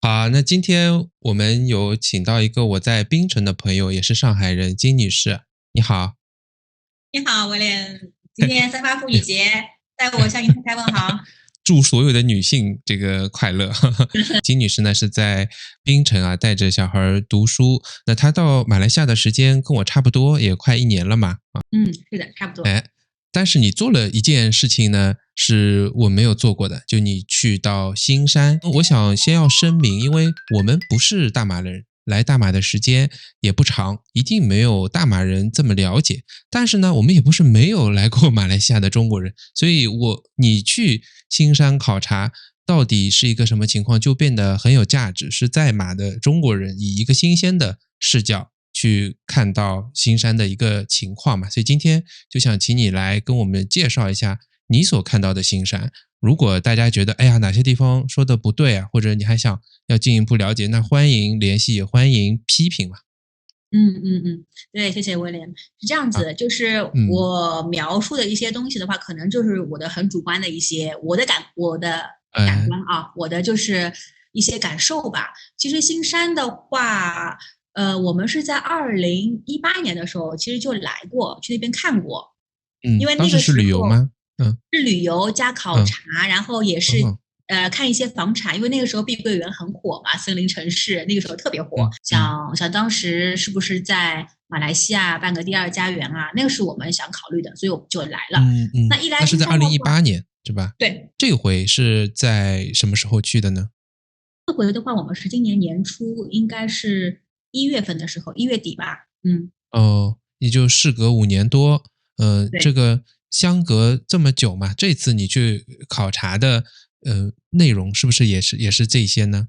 好，那今天我们有请到一个我在槟城的朋友，也是上海人，金女士，你好。你好，威廉。今天三八妇女节，代我向你太太问好。祝所有的女性这个快乐。金女士呢是在槟城啊，带着小孩读书。那她到马来西亚的时间跟我差不多，也快1年了嘛。嗯，是的，差不多。哎，但是你做了一件事情呢，是我没有做过的，就你去到新山。我想先要声明，因为我们不是大马人，来大马的时间也不长，一定没有大马人这么了解。但是呢，我们也不是没有来过马来西亚的中国人，所以你去新山考察到底是一个什么情况，就变得很有价值，是在马的中国人以一个新鲜的视角去看到新山的一个情况嘛。所以今天就想请你来跟我们介绍一下你所看到的新山。如果大家觉得哎呀哪些地方说的不对啊，或者你还想要进一步了解，那欢迎联系，也欢迎批评嘛。对，谢谢威廉。是这样子啊，的，就是嗯，我描述的一些东西的话，可能就是我的很主观的一些我的感呃，官啊，我的就是一些感受吧。其实新山的话，我们是在2018年的时候，其实就来过，去那边看过。因为那个当时是时候旅游吗？嗯是旅游加考嗯察，然后也是嗯看一些房产，因为那个时候碧桂园很火嘛，森林城市那个时候特别火，嗯嗯想当时是不是在马来西亚办个第二家园啊？那个是我们想考虑的，所以我们就来了。那一来新那是在二山的话，零一八年是吧？对，这回是在什么时候去的呢？这回的话，我们是今年年初，应该是1月份的时候，1月底吧。哦，也就事隔5年多，这对。个相隔这么久嘛，这次你去考察的内容是不是也是这些呢？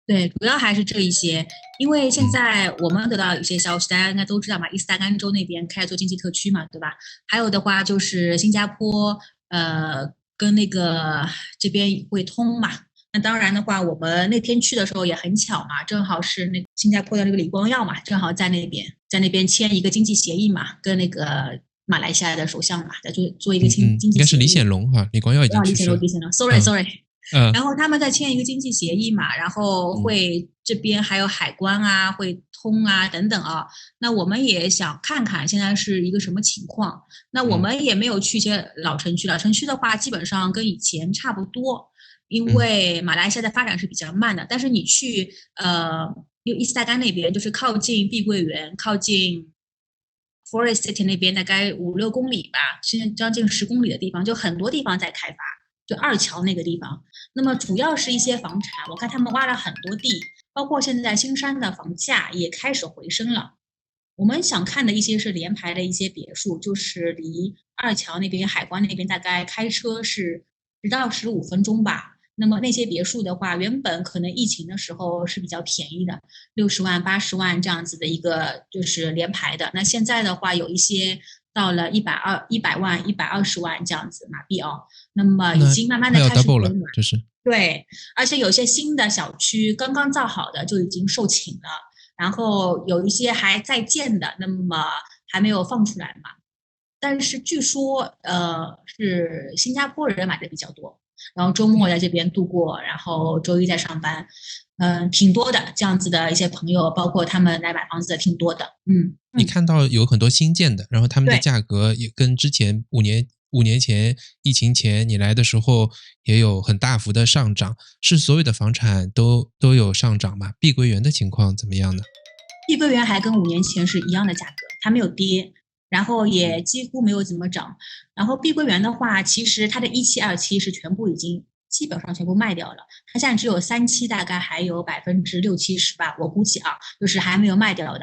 对，主要还是这一些，因为现嗯在我们得到一些消息，大家应该都知道嘛，伊斯大甘州那边开始做经济特区嘛，对吧？还有的话就是新加坡，跟那个这边会通嘛。那当然的话，我们那天去的时候也很巧嘛，正好是那个新加坡的那个李光耀嘛，正好在那边签一个经济协议嘛，跟那个马来西亚的首相嘛，在做一个经应该是李济协议。显龙哈，李光耀已经啊，李显龙，去世了。李显龙，sorry 嗯 sorry。嗯然后他们再签一个经济协议嘛，然后嗯会这边还有海关啊，会通啊等等啊。那我们也想看看现在是一个什么情况。那我嗯们也没有去一些老城区，老城区的话基本上跟以前差不多，因嗯为马来西亚的发展是比较慢的。但是你去因为伊斯大甘那边就是靠近碧桂园，靠近 Forest City 那边大概5、6公里吧，现在将近10公里的地方，就很多地方在开发，就二桥那个地方。那么主要是一些房产，我看他们挖了很多地，包括现在新山的房价也开始回升了。我们想看的一些是联排的一些别墅，就是离二桥那边、海关那边大概开车是10到15分钟吧。那么那些别墅的话，原本可能疫情的时候是比较便宜的，60万、80万这样子的一个就是联排的。那现在的话，有一些到了100万、120万这样子马币哦。那么已那经慢慢的快要 开始 double 了，回暖。就是。对，而且有些新的小区刚刚造好的就已经售罄了，然后有一些还在建的，那么还没有放出来嘛。但是据说，是新加坡人买的比较多，然后周末在这边度过，然后周一在上班，挺多的这样子的一些朋友，包括他们来买房子的挺多的。你看到有很多新建的，然后他们的对。价格也跟之前五年前疫情前你来的时候也有很大幅的上涨，是所有的房产都有上涨吗？碧桂园的情况怎么样呢？碧桂园还跟5年前是一样的价格，它没有跌，然后也嗯几乎没有怎么涨。然后碧桂园的话，其实它的1期、2期是全部已经基本上全部卖掉了，它现在只有3期，大概还有60%-70%吧，我估计啊，就是还没有卖掉的。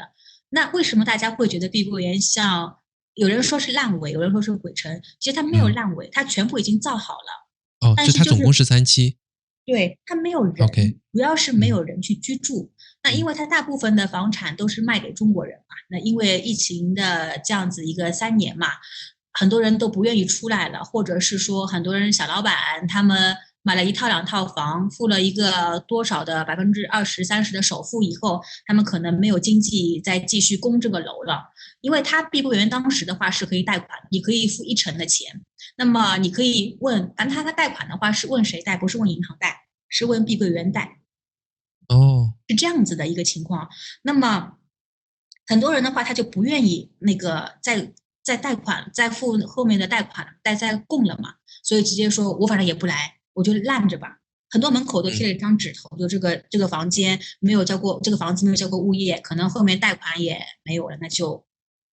那为什么大家会觉得碧桂园像有人说是烂尾，有人说是鬼城？其实它没有嗯，烂尾，它全部已经造好了，哦，但是就是就它总共是3期对，它没有，OK，人，主要是没嗯有人去居住。那因嗯为它大部分的房产都是卖给中国人嘛，那因为疫情的这样子一个3年嘛，很多人都不愿意出来了，或者是说很多人小老板他们买了1套2套房，付了一个多少的20%、30%的首付以后，他们可能没有经济再继续供这个楼了，因为它碧桂园当时的话是可以贷款，你可以付1成的钱。那么你可以问，但他贷款的话是问谁贷，不是问银行贷，是问碧桂园贷。哦，是这样子的一个情况。那么很多人的话，他就不愿意那个再贷款，再付后面的贷款，再供了嘛，所以直接说我反正也不来，我就烂着吧。很多门口都贴了一张纸头，就这个房间没有交过，这个房子没有交过物业，可能后面贷款也没有了，那就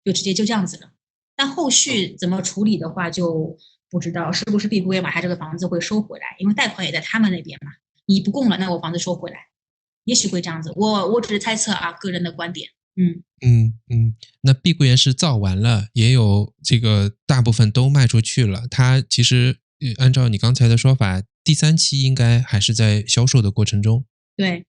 直接就这样子了。但后续怎么处理的话，就不知道是不是碧桂园把他这个房子会收回来，因为贷款也在他们那边嘛。你不供了，那我房子收回来，也许会这样子。我只是猜测啊，个人的观点。嗯。那碧桂园是造完了，也有这个大部分都卖出去了。它其实按照你刚才的说法，第三期应该还是在销售的过程中。对，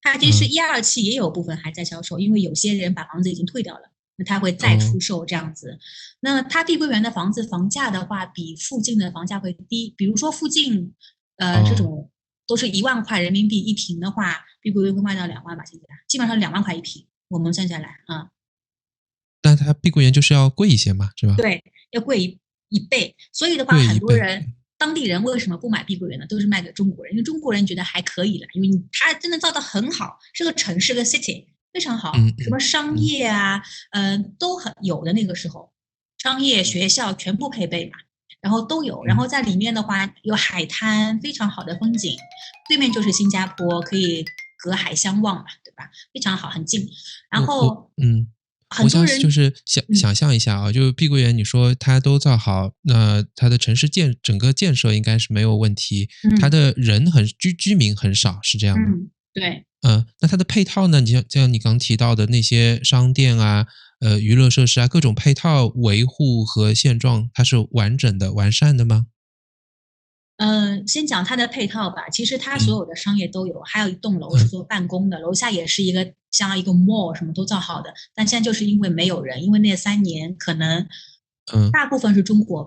它其实嗯，一二期也有部分还在销售，因为有些人把房子已经退掉了，那他会再哦出售这样子。那它碧桂园的房子房价的话，比附近的房价会低。比如说附近，这哦，种都是1万块人民币一平的话，碧桂园会卖到2万吧，现在基本上2万块一平，我们算下来啊。那它碧桂园就是要贵一些嘛，是吧？对，要贵一倍。所以的话，很贵一倍。多人当地人为什么不买碧桂园呢？都是卖给中国人，因为中国人觉得还可以了，因为它真的造的很好，是个城市个 city 非常好，什么嗯嗯商嗯业啊，都很有的那个时候，商业学校全部配备嘛。然后都有，然后嗯，在里面的话有海滩，非常好的风景，对面就是新加坡，可以隔海相望嘛，对吧？非常好，很近。然我我后嗯，我想就很多人，是想象一下啊，就是碧桂园，你说它都造好，那它的城市整个建设应该是没有问题，它嗯的人居民很少，是这样吗？对。那它的配套呢？像你刚提到的那些商店啊、娱乐设施啊，各种配套维护和现状，它是完整的、完善的吗？先讲它的配套吧。其实它所嗯有的商业都有，还有一栋楼是嗯做办公的，楼下也是一个像一个 mall，什么都造好的。但现在就是因为没有人，因为那3年可能嗯大部分是中国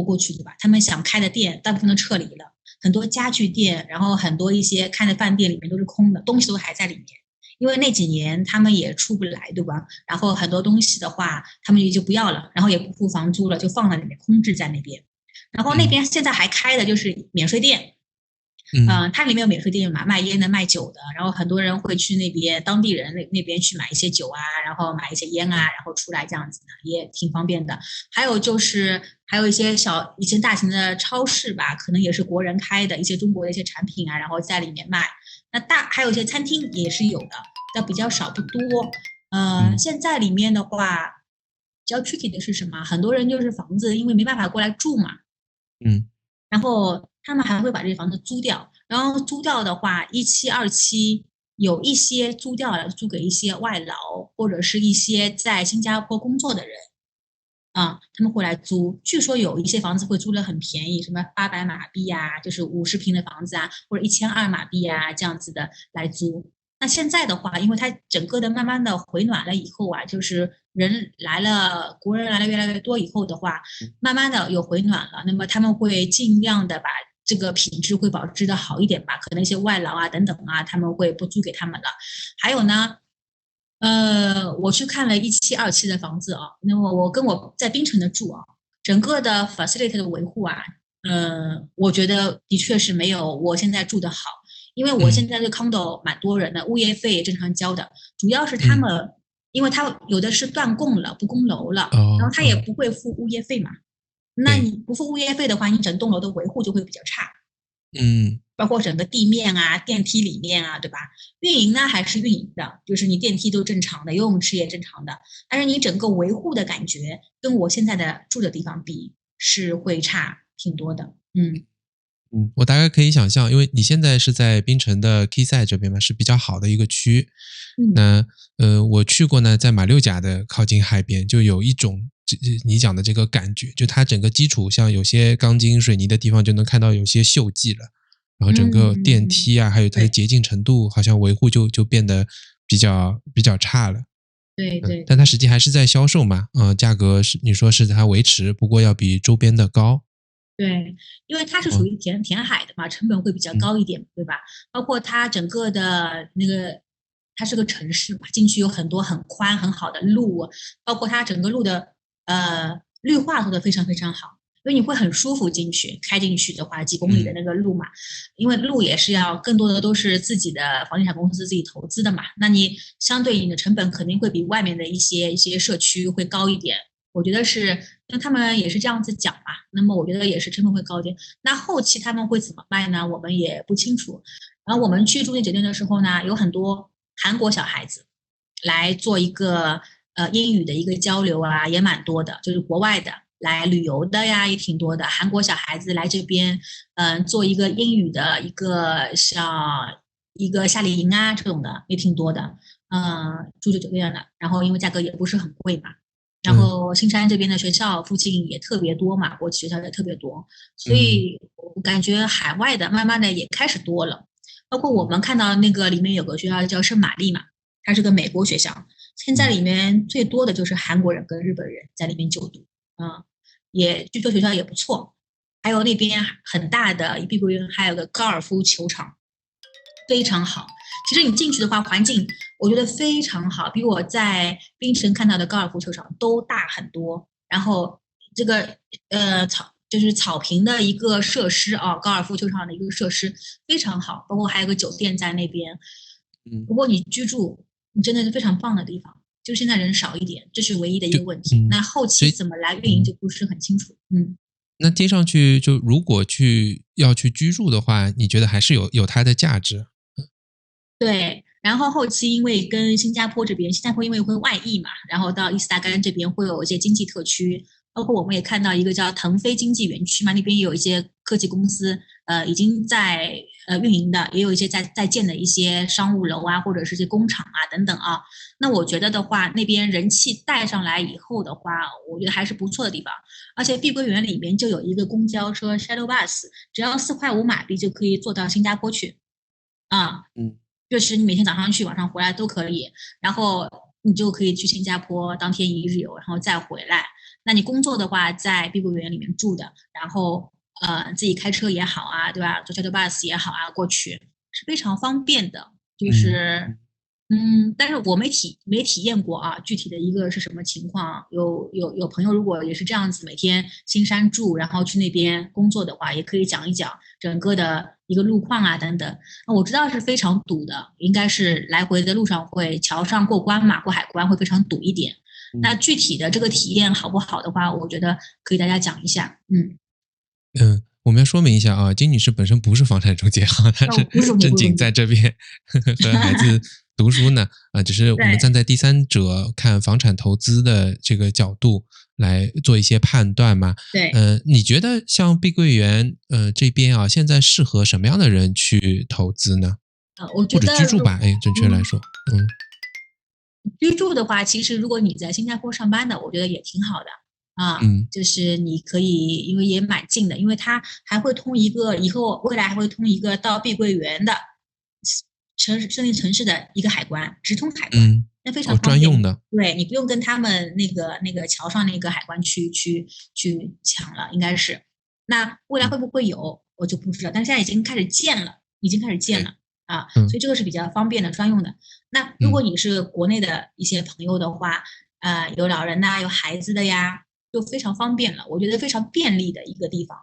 过去的吧，他们想开的店大部分都撤离了，很多家具店，然后很多一些开的饭店里面都是空的，东西都还在里面。因为那几年他们也出不来，对吧？然后很多东西的话，他们也就不要了，然后也不付房租了，就放在里面空置在那边。然后那嗯边现在还开的就是免税店，嗯它里面有免税店嘛，卖烟的、卖酒的，然后很多人会去那边，当地人那边去买一些酒啊，然后买一些烟啊，然后出来这样子的，也挺方便的。还有就是还有一些大型的超市吧，可能也是国人开的一些中国的一些产品啊，然后在里面卖。那还有一些餐厅也是有的，但比较少不多。嗯现在里面的话，比较 tricky 的是什么？很多人就是房子，因为没办法过来住嘛，嗯，然后他们还会把这些房子租掉，然后租掉的话，一期、二期有一些租掉了，租给一些外劳或者是一些在新加坡工作的人啊，他们会来租。据说有一些房子会租的很便宜，什么800马币呀，就是50平的房子啊，或者1200马币呀这样子的来租。那现在的话，因为它整个的慢慢的回暖了以后啊，就是人来了，国人来了越来越多以后的话，慢慢的有回暖了，那么他们会尽量的把这个品质会保持的好一点吧，可能一些外劳啊等等啊，他们会不租给他们了。还有呢，我去看了一期、二期的房子啊，那么我跟我在槟城的住啊，整个的 facility 的维护啊，我觉得的确是没有我现在住的好，因为我现嗯在这 condo 蛮多人的，物业费也正常交的，主要是他嗯，们，因为他有的是断供了，不供楼了，然后他也哦哦，不会付物业费嘛，那对，你不付物业费的话，你整栋楼的维护就会比较差。嗯包括整个地面啊、电梯里面啊，对吧？运营呢还是运营的，就是你电梯都正常的，游泳池也正常的，但是你整个维护的感觉跟我现在的住的地方比是会差挺多的。嗯我大概可以想象，因为你现在是在槟城的 Quayside 这边嘛，是比较好的一个区。嗯那我去过呢，在马六甲的靠近海边，就有一种你讲的这个感觉，就它整个基础像有些钢筋水泥的地方就能看到有些锈迹了，然后整个电嗯，梯啊，还有它的对洁净程度，好像维护就变得比较差了。对对但它对实际还是在销售嘛，价格是你说是它维持，不过要比周边的高。对，因为它是属嗯于填海的嘛，成本会比较嗯高一点，对吧？包括它整个的那个，它是个城市嘛，进去有很多很宽很好的路，包括它整个路的绿化做的非常非常好。所以你会很舒服进去，开进去的话几公里的那个路嘛，因为路也是要更多的都是自己的房地产公司自己投资的嘛，那你相对应的成本肯定会比外面的一些社区会高一点。我觉得是，因为他们也是这样子讲嘛，那么我觉得也是成本会高一点。那后期他们会怎么卖呢？我们也不清楚。然后我们去住那酒店的时候呢，有很多韩国小孩子来做一个英语的一个交流啊，也蛮多的，就是国外的来旅游的呀，也挺多的。韩国小孩子来这边，做一个英语的一个像一个夏令营啊这种的也挺多的。住这酒店的，然后因为价格也不是很贵嘛。然后新山这边的学校附近也特别多嘛，国际学校也特别多，所以我感觉海外的慢慢的也开始多了。包括我们看到那个里面有个学校叫圣玛丽嘛，它是个美国学校，现在里面最多的就是韩国人跟日本人在里面就读，也据说学校也不错。还有那边很大的碧桂园，还有个高尔夫球场，非常好。其实你进去的话，环境我觉得非常好，比我在槟城看到的高尔夫球场都大很多。然后这个就是草坪的一个设施啊，高尔夫球场的一个设施非常好，包括还有个酒店在那边。如果你居住，你真的是非常棒的地方。就现在人少一点，这是唯一的一个问题。那后期怎么来运营就不是很清楚。那听上去就如果要去居住的话，你觉得还是有它的价值？对，然后后期因为跟新加坡这边，新加坡因为会外溢嘛，然后到伊斯大干这边会有一些经济特区，包括我们也看到一个叫腾飞经济园区嘛，那边也有一些科技公司，已经在运营的，也有一些在建的一些商务楼啊，或者是一些工厂啊等等啊。那我觉得的话，那边人气带上来以后的话，我觉得还是不错的地方。而且碧桂园里面就有一个公交车 shuttle bus，只要4.5马币就可以坐到新加坡去啊。就是你每天早上去，晚上回来都可以，然后你就可以去新加坡当天一日游，然后再回来。那你工作的话，在碧桂园里面住的，然后自己开车也好啊，对吧？坐 shuttle bus 也好啊，过去是非常方便的。就是但是我没体验过啊，具体的一个是什么情况？有朋友如果也是这样子，每天新山住，然后去那边工作的话，也可以讲一讲整个的一个路况啊等等。我知道是非常堵的，应该是来回的路上会桥上过关嘛，过海关会非常堵一点。那具体的这个体验好不好的话，我觉得可以大家讲一下。我们要说明一下啊，金女士本身不是房产中介哈，她是正经在这边和孩子读书呢只是我们站在第三者看房产投资的这个角度来做一些判断嘛。对，你觉得像碧桂园这边啊，现在适合什么样的人去投资呢？我觉得或者居住吧，准确来说，居住的话，其实如果你在新加坡上班的，我觉得也挺好的。就是你可以，因为也蛮近的，因为它还会通一个，以后未来还会通一个到碧桂园的设立城市的一个海关，直通海关，那非常方便。专用的，对，你不用跟他们那个桥上那个海关去抢了，应该是。那未来会不会有，我就不知道，但是现在已经开始建了，所以这个是比较方便的专用的。那如果你是国内的一些朋友的话，有老人呐，有孩子的呀。就非常方便了，我觉得非常便利的一个地方。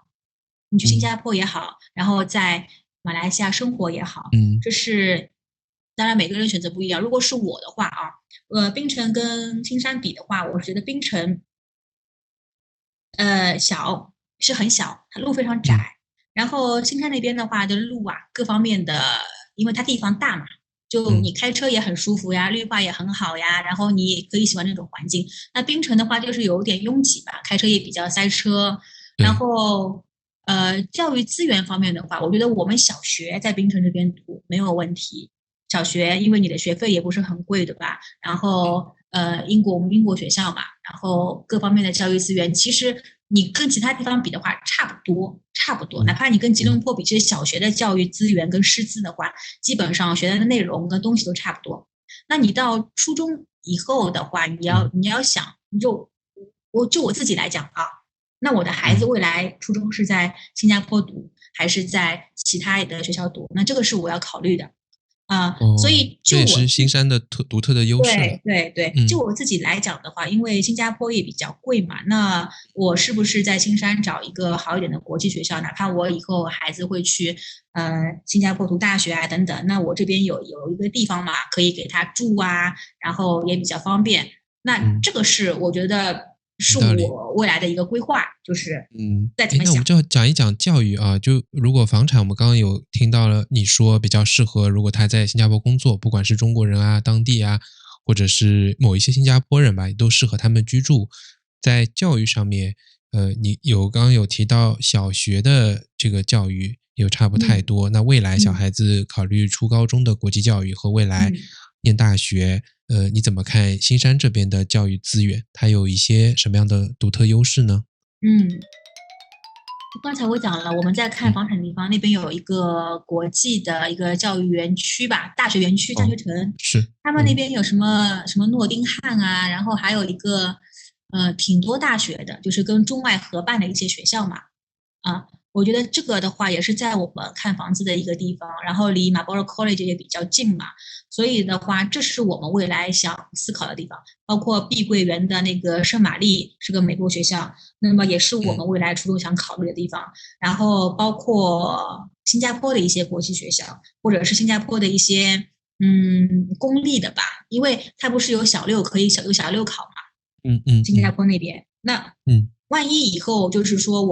你去新加坡也好，然后在马来西亚生活也好，这是当然每个人选择不一样。如果是我的话啊，槟城跟新山比的话，我觉得槟城是很小，它路非常窄。然后新山那边的话，的路啊各方面的，因为它地方大嘛。就你开车也很舒服呀，绿化也很好呀，然后你也可以喜欢那种环境。那槟城的话就是有点拥挤吧，开车也比较塞车。然后教育资源方面的话，我觉得我们小学在槟城这边读没有问题。小学因为你的学费也不是很贵，对吧？然后我们英国学校嘛，然后各方面的教育资源，其实你跟其他地方比的话，差不多。哪怕你跟吉隆坡比，这些小学的教育资源跟师资的话，基本上学的内容跟东西都差不多。那你到初中以后的话，你要想，我自己来讲啊，那我的孩子未来初中是在新加坡读，还是在其他的学校读？那这个是我要考虑的。所哦，以就我这也是新山的独特的优势了。对对对，就嗯我自己来讲的话，因为新加坡也比较贵嘛，那我是不是在新山找一个好一点的国际学校？哪怕我以后孩子会去新加坡读大学啊等等，那我这边有一个地方嘛，可以给他住啊，然后也比较方便。那嗯，这个是我觉得是有道理。我未来的一个规划，就是再怎诶，么想。那我们就要讲一讲教育啊。就如果房产，我们刚刚有听到了你说比较适合，如果他在新加坡工作，不管是中国人啊、当地啊，或者是某一些新加坡人吧，也都适合他们居住。在教育上面，你刚刚有提到小学的这个教育又差不太嗯多，那未来小嗯孩子考虑初高中的国际教育和未来嗯。念大学，你怎么看新山这边的教育资源？它有一些什么样的独特优势呢？嗯，刚才我讲了，我们在看嗯，房产的地方，那边有一个国际的一个教育园区吧，大学园区、大学哦，城，是，他们那边有什么诺丁汉啊，然后还有一个挺多大学的，就是跟中外合办的一些学校嘛。我觉得这个的话也是在我们看房子的一个地方，然后离 Marlborough College 也比较近嘛，所以的话，这是我们未来想思考的地方。包括碧桂园的那个圣玛丽是个美国学校，那么也是我嗯们未来初中想考虑的地方。然后包括新加坡的一些国际学校，或者是新加坡的一些公立的吧，因为它不是有小六可以有小六考嘛，嗯嗯新加嗯坡那边。那嗯万一以后就是说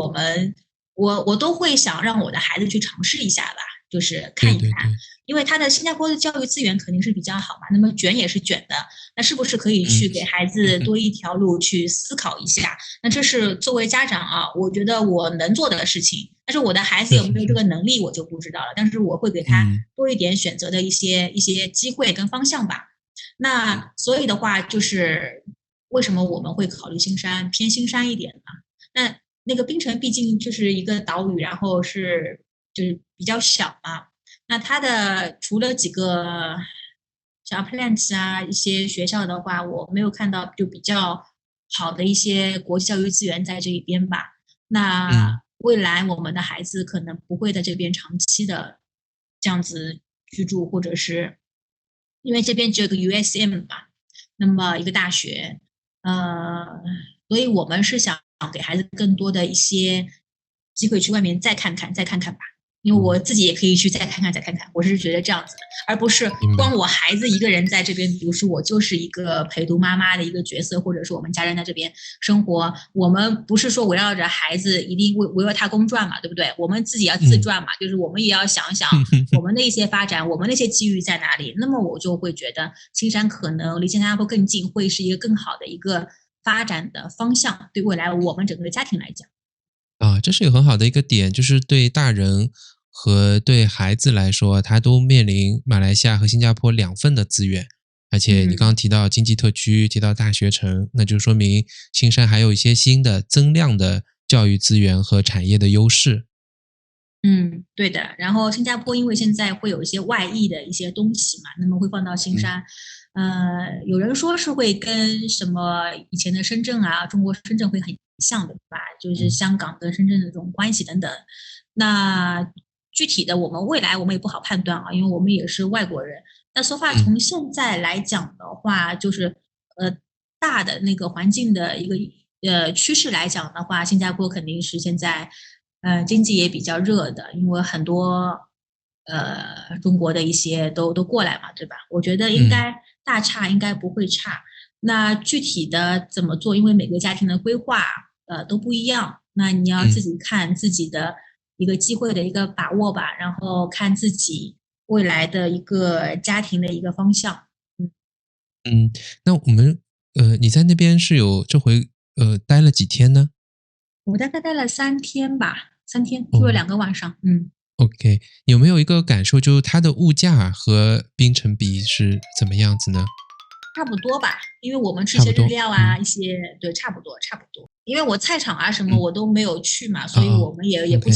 我都会想让我的孩子去尝试一下吧，就是看一看，对对对，因为他的新加坡的教育资源肯定是比较好嘛，那么卷也是卷的，那是不是可以嗯去给孩子多一条路去思考一下？那这是作为家长啊，我觉得我能做的事情，但是我的孩子有没有这是是是，个能力，我就不知道了。但是我会给他嗯多一点选择的一些机会跟方向吧。嗯那所以的话，就是为什么我们会考虑新山偏新山一点呢？那个槟城毕竟就是一个岛屿，然后就是比较小嘛。那它的除了几个小 plants 啊，一些学校的话，我没有看到就比较好的一些国际教育资源在这一边吧。嗯那未来我们的孩子可能不会在这边长期的这样子居住，或者是因为这边只有个 USM 嘛，那么一个大学，呃，所以我们是想给孩子更多的一些机会去外面再看看，再看看吧。因为我自己也可以去再看看，再看看，我是觉得这样子的，而不是明白。光我孩子一个人在这边读书，我就是一个陪读妈妈的一个角色，或者是我们家人在这边生活。我们不是说围绕着孩子一定围绕他公转嘛，对不对？我们自己要自嗯，转嘛，就是我们也要想想哼哼哼，我们的一些发展，我们那些机遇在哪里。那么我就会觉得青山可能离新加坡更近，会是一个更好的一个发展的方向，对未来我们整个家庭来讲。啊，这是一个很好的一个点，就是对大人和对孩子来说，他都面临马来西亚和新加坡两份的资源。而且你刚嗯。刚提到经济特区，提到大学城，那就说明青山还有一些新的增量的教育资源和产业的优势。嗯，对的。然后新加坡因为现在会有一些外溢的一些东西嘛，那么会放到新嗯山。有人说是会跟什么以前的深圳啊，中国深圳会很像的吧？就是嗯香港跟深圳的这种关系等等。那具体的我们未来我们也不好判断啊，因为我们也是外国人。那说话嗯从现在来讲的话，就是大的那个环境的一个趋势来讲的话，新加坡肯定是现在经济也比较热的，因为很多中国的一些都过来嘛，对吧？我觉得应嗯该大差应该不会差。那具体的怎么做？因为每个家庭的规划都不一样，那你要自嗯己看自己的一个机会的一个把握吧，然后看自己未来的一个家庭的一个方向。嗯，嗯，那我们你在那边是有这回待了几天呢？我大概待了3天吧，3天住了哦2个晚上。嗯。，OK，有没有一个感受，就是它的物价和槟城比是怎么样子呢？差不多吧，因为我们吃一些日差不多，料啊，嗯一些对，差不多差不多。因为我菜场啊什么嗯，我都没有去嘛，所以啊我们也不，OK，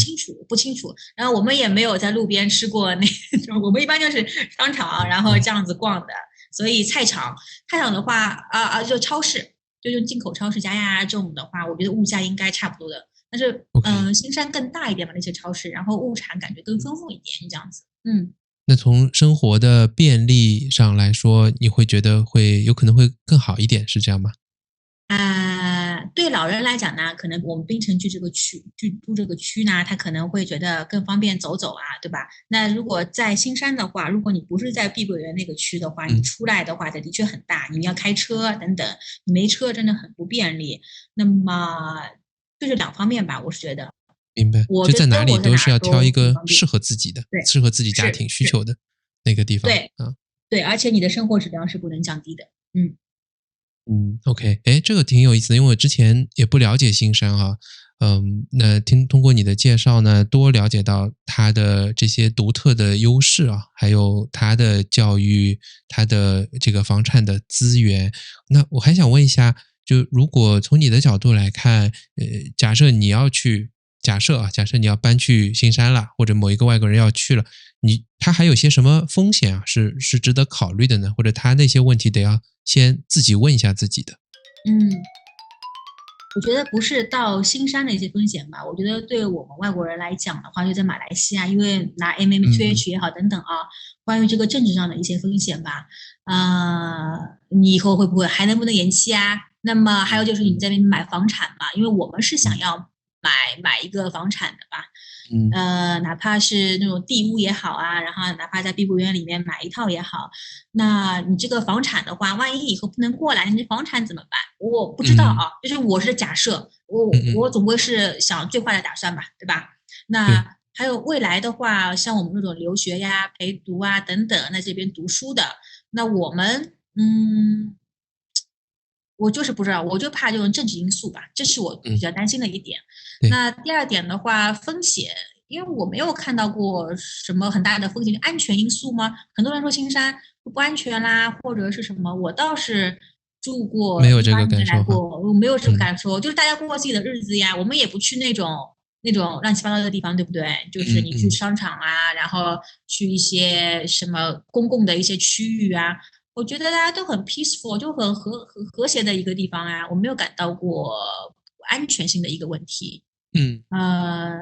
清楚。然后我们也没有在路边吃过那种，我们一般就是商场，然后嗯这样子逛的。所以菜场的话就超市，就用进口超市家呀这种的话，我觉得物价应该差不多的。但是，OK。新山更大一点嘛，那些超市，然后物产感觉更丰富一点，这样子。嗯那从生活的便利上来说，你会觉得有可能会更好一点，是这样吗？对老人来讲呢，可能我们槟城居住这个区呢，他可能会觉得更方便走走啊，对吧？那如果在新山的话，如果你不是在碧桂园那个区的话，你嗯，出来的话，它的确很大，你要开车等等，你没车真的很不便利。那么就是两方面吧，我是觉得，明白。我觉就在哪得我在哪里都是要挑一儿都很个适方便。合自己的、对，适合自己家庭需是是，求的那个地方对啊。对，而且你的生活质量是不能降低的。嗯嗯，OK，哎，这个挺有意思的，因为我之前也不了解新山哈，那通过你的介绍呢，多了解到它的这些独特的优势啊，还有它的教育，它的这个房产的资源。那我还想问一下，就如果从你的角度来看，假设你要去，假设你要搬去新山了，或者某一个外国人要去了，他还有些什么风险啊？是值得考虑的呢？或者他那些问题得要先自己问一下自己的。嗯。我觉得不是到新山的一些风险吧，我觉得对我们外国人来讲的话，就在马来西亚，因为拿 嗯 MMTH 也好等等啊，关于这个政治上的一些风险吧，你以后会不会还能不能延期啊？那么还有就是你嗯在那边买房产嘛，因为我们是想嗯要买一个房产的吧，嗯哪怕是那种地屋也好啊，然后哪怕在碧桂园里面买一套也好，那你这个房产的话，万一以后不能过来，你这房产怎么办？我不知道嗯啊，就是我是假设，我嗯嗯，总归是想最坏的打算吧，对吧？对，那还有未来的话，像我们这种留学呀、陪读啊等等，在这边读书的，那我们我就是不知道，我就怕这种政治因素吧，这是我比嗯较担心的一点。对，那第二点的话，风险，因为我没有看到过什么很大的风险，安全因素吗？很多人说青山不安全啦，或者是什么，我倒是住过一没有这个八年来感受哈。过，我没有什么嗯感受，就是大家过自己的日子呀，我们也不去那种乱七八糟的地方，对不对？就是你去嗯嗯商场啊，然后去一些什么公共的一些区域啊。我觉得大家都很 peaceful，就很和谐的一个地方啊，我没有感到过安全性的一个问题。嗯呃，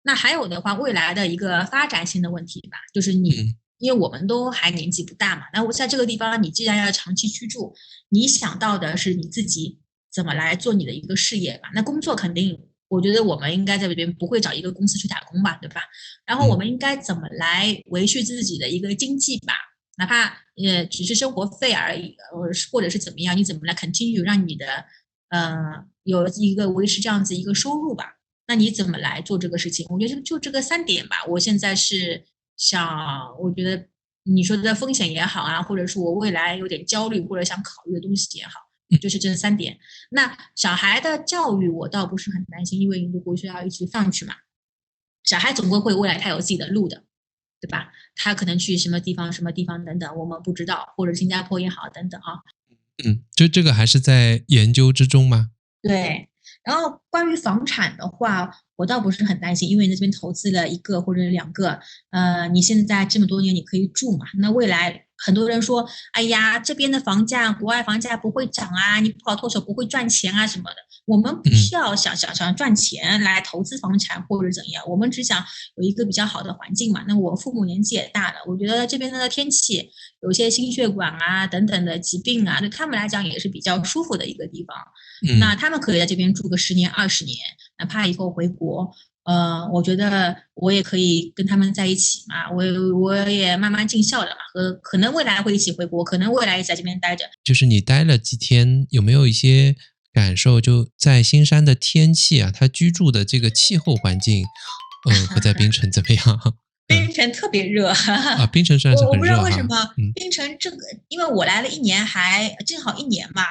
那还有的话，未来的一个发展性的问题吧，就是你，嗯因为我们都还年纪不大嘛，那我在这个地方，你既然要长期居住，你想到的是你自己怎么来做你的一个事业吧？那工作肯定，我觉得我们应该在这边不会找一个公司去打工吧，对吧？然后我嗯们应该怎么来维续自己的一个经济吧？哪怕只是生活费而已，或者是怎么样，你怎么来 continue 让你的有一个维持这样子一个收入吧？那你怎么来做这个事情？我觉得就这个3点吧。我现在是想，我觉得你说的风险也好啊，或者是我未来有点焦虑或者想考虑的东西也好，嗯就是这3点。那小孩的教育我倒不是很担心，因为如果是要一直放去嘛，小孩总归会未来他有自己的路的，对吧？他可能去什么地方、什么地方等等，我们不知道，或者新加坡也好等等啊。嗯，就这个还是在研究之中吗？对，然后关于房产的话，我倒不是很担心，因为你这边投资了一个或者2个，你现在这么多年你可以住嘛，那未来很多人说，哎呀，这边的房价，国外房价不会涨啊，你不好脱手不会赚钱啊什么的。我们不嗯需要想赚钱来投资房产或者怎样，我们只想有一个比较好的环境嘛。那我父母年纪也大了，我觉得这边的天气，有些心血管啊等等的疾病啊，对他们来讲也是比较舒服的一个地方。那嗯。他们可以在这边住个10年、20年，哪怕以后回国，我觉得我也可以跟他们在一起嘛，我也慢慢尽孝了嘛，可能未来会一起回国，可能未来也在这边待着。就是你待了几天，有没有一些感受？就在新山的天气啊，它居住的这个气候环境，和在槟城怎么样？嗯槟城特别热，啊，槟城算是我不知道很热哈。为什么嗯槟城这个，因为我来了一年，还正好一年嘛。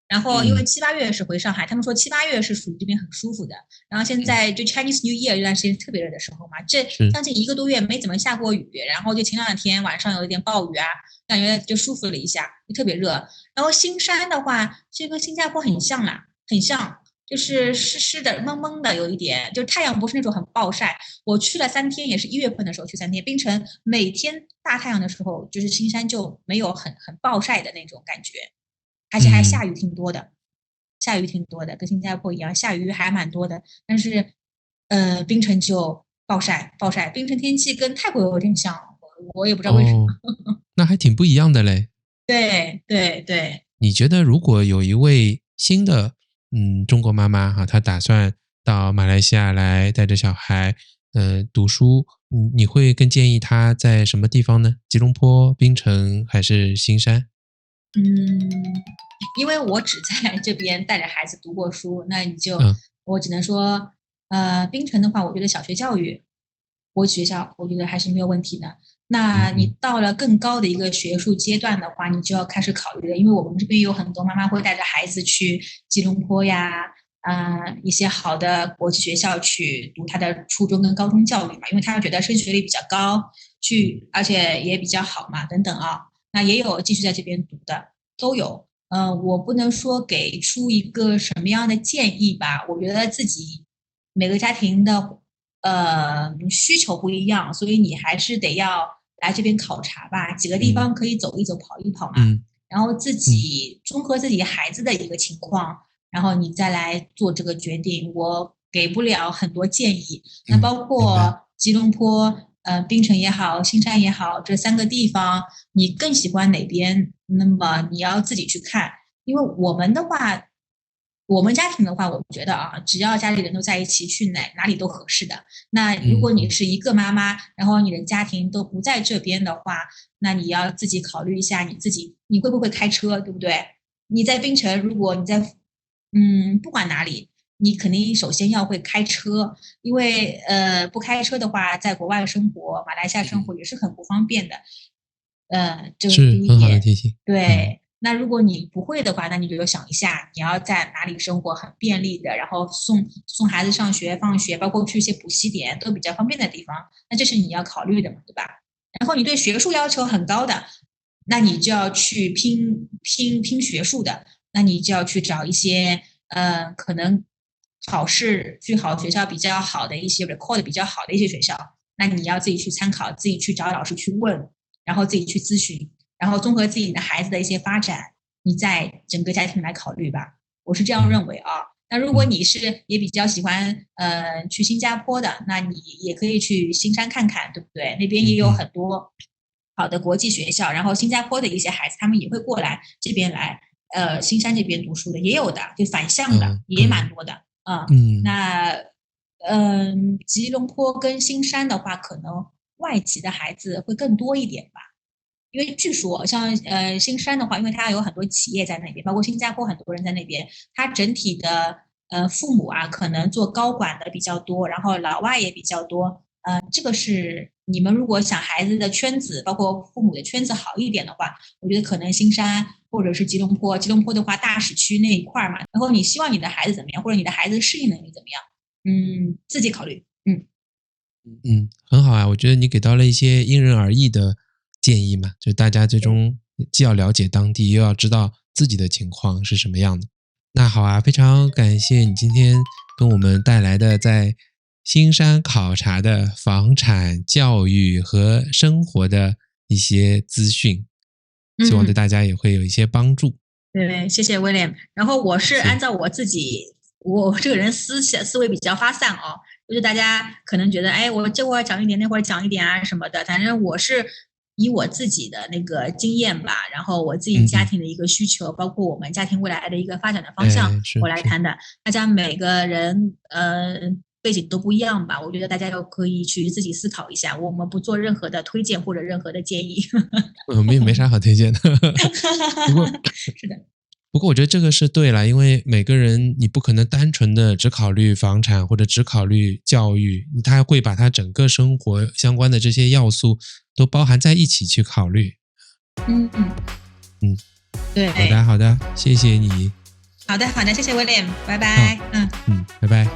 然后因为嗯7、8月是回上海，他们说7、8月是属于这边很舒服的。然后现嗯，在就 Chinese New Year 这段时间特别热的时候嘛，这是，将近1个多月没怎么下过雨，然后就前2天晚上有一点暴雨啊，感觉就舒服了一下，就特别热。然后新山的话，这跟新加坡很像啦，很像，就是湿湿的、蒙蒙的，有一点，就是太阳不是那种很暴晒。我去了3天，也是1月份的时候去3天。槟城每天大太阳的时候，就是新山就没有很暴晒的那种感觉，而且还嗯下雨挺多的，下雨挺多的，跟新加坡一样，下雨还蛮多的。但是，槟城就暴晒，槟城天气跟泰国有点像，我也不知道为什么。那还挺不一样的嘞。对对对。你觉得如果有一位新的中国妈妈哈，她打算到马来西亚来带着小孩读书，你会更建议她在什么地方呢？吉隆坡、槟城还是新山？因为我只在这边带着孩子读过书，那嗯我只能说，槟城的话，我觉得小学教育，国际学校，我觉得还是没有问题的。那你到了更高的一个学术阶段的话，你就要开始考虑了，因为我们这边有很多妈妈会带着孩子去吉隆坡呀，一些好的国际学校去读他的初中跟高中教育嘛，因为他们觉得升学率比较高，而且也比较好嘛，等等啊。那也有继续在这边读的，都有。我不能说给出一个什么样的建议吧，我觉得自己每个家庭的需求不一样，所以你还是得要来这边考察吧，几个地方可以走一走、跑一跑嘛，然后自己综合自己孩子的一个情况，然后你再来做这个决定。我给不了很多建议，那包括吉隆坡。槟城也好，新山也好，这3个地方你更喜欢哪边？那么你要自己去看，因为我们的话，我们家庭的话，我觉得啊，只要家里人都在一起，去哪里都合适的。那如果你是一个妈妈，然后你的家庭都不在这边的话，那你要自己考虑一下你会不会开车，对不对？你在槟城，如果你在不管哪里。你肯定首先要会开车，因为不开车的话，在国外生活，马来西亚生活也是很不方便的。这是第一点。很好的提醒。对，那如果你不会的话，那你就想一下，你要在哪里生活很便利的，然后送孩子上学、放学，包括去一些补习点都比较方便的地方，那这是你要考虑的嘛，对吧？然后你对学术要求很高的，那你就要去拼学术的，那你就要去找一些可能。考试去好学校比较好的一些 record 比较好的一些学校，那你要自己去参考，自己去找老师去问，然后自己去咨询，然后综合自己的孩子的一些发展，你再整个家庭来考虑吧。我是这样认为啊。那如果你是也比较喜欢去新加坡的，那你也可以去新山看看，对不对？那边也有很多好的国际学校，然后新加坡的一些孩子他们也会过来这边来新山这边读书的，也有的，就反向的也蛮多的。那吉隆坡跟新山的话，可能外籍的孩子会更多一点吧。因为据说像新山的话，因为它有很多企业在那边，包括新加坡很多人在那边，它整体的父母啊，可能做高管的比较多，然后老外也比较多。这个是你们如果想孩子的圈子，包括父母的圈子好一点的话，我觉得可能新山或者是吉隆坡。吉隆坡的话，大市区那一块嘛，然后你希望你的孩子怎么样，或者你的孩子的适应能力怎么样？自己考虑。很好啊，我觉得你给到了一些因人而异的建议嘛，就大家最终既要了解当地，又要知道自己的情况是什么样的。那好啊，非常感谢你今天跟我们带来的在新山考察的房产、教育和生活的一些资讯，希望对大家也会有一些帮助。对，谢谢 William。然后我是按照我自己，我这个人思维比较发散哦，就是大家可能觉得，哎，我这会儿讲一点，那会儿讲一点啊什么的，反正我是以我自己的那个经验吧，然后我自己家庭的一个需求，包括我们家庭未来的一个发展的方向，我来谈的。大家每个人背景都不一样吧，我觉得大家都可以去自己思考一下，我们不做任何的推荐或者任何的建议。我们也没啥好推荐的。是的。不过我觉得这个是对了，因为每个人你不可能单纯的只考虑房产或者只考虑教育，他会把他整个生活相关的这些要素都包含在一起去考虑。对。好的，谢谢你。好的，谢谢 William， 拜拜。拜拜。